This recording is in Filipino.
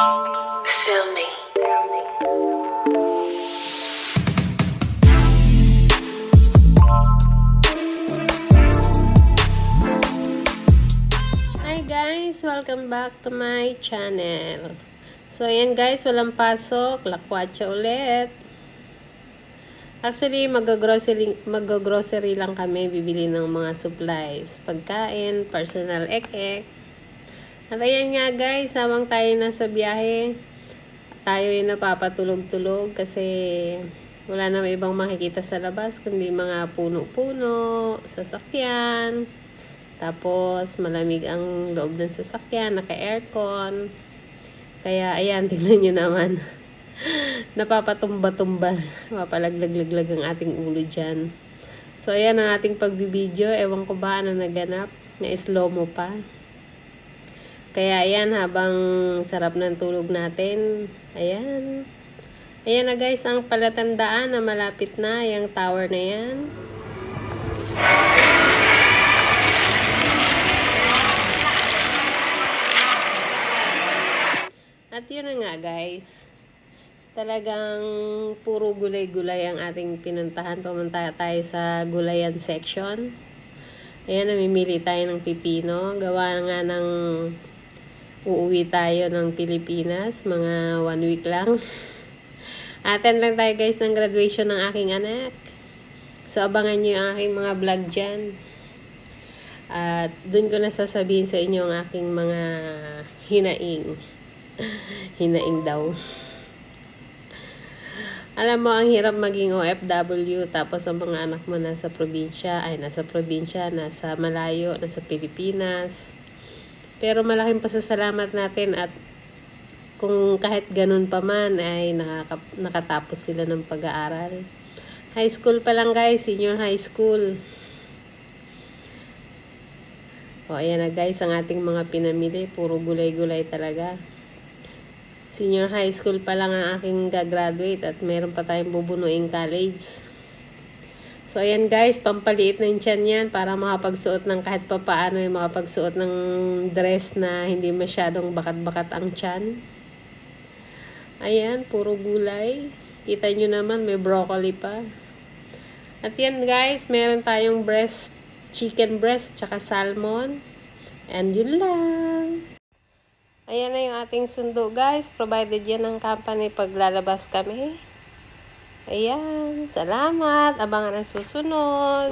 Feel me. Hi guys! Welcome back to my channel. So ayan guys, walang pasok. Lakwatsa ulit. Actually, mag-grocery lang kami. Bibili ng mga supplies. Pagkain, personal ek-ek. At ayan nga guys, habang tayo nasa biyahe, tayo yung napapatulog-tulog kasi wala na ibang makikita sa labas kundi mga puno-puno, sasakyan. Tapos malamig ang loob ng sasakyan, naka-aircon. Kaya ayan, tingnan nyo naman. Napapatumba-tumba, mapalaglag-laglag ang ating ulo dyan. So ayan ang ating pagbibideo. Ewan ko ba ano naganap, na slow mo pa. Kaya ayan, habang sarap ng tulog natin, ayan. Ayan na guys, ang palatandaan na malapit na yung tower na yan. At yun na nga guys, talagang puro gulay-gulay ang ating pinuntahan. Pumunta tayo sa gulayan section. Ayan, namimili tayo ng pipino. Gawa nga ng uuwi tayo ng Pilipinas, mga 1 week lang. Attend lang tayo guys ng graduation ng aking anak. So abangan nyo yung aking mga vlog dyan. At dun ko nasasabihin sa inyo ang aking mga hinaing. Hinaing daw. Alam mo, ang hirap maging OFW tapos ang mga anak mo nasa probinsya, nasa malayo, nasa Pilipinas. Pero malaking pasasalamat natin at kung kahit ganun pa man ay nakatapos sila ng pag-aaral. High school pa lang guys, senior high school. O ayan na guys, ang ating mga pinamili, puro gulay-gulay talaga. Senior high school pa lang ang aking gagraduate at meron pa tayong bubunuing college. So, ayan guys, pampaliit na yung tiyan yan para makapagsuot ng kahit pa paano yung makapagsuot ng dress na hindi masyadong bakat-bakat ang tiyan. Ayan, puro gulay. Kita nyo naman, may broccoli pa. At yan guys, meron tayong chicken breast, tsaka salmon. And yun lang. Ayan na yung ating sundo guys. Provided yan ng company pag lalabas kami. Ayan, salamat. Abangan ang susunod.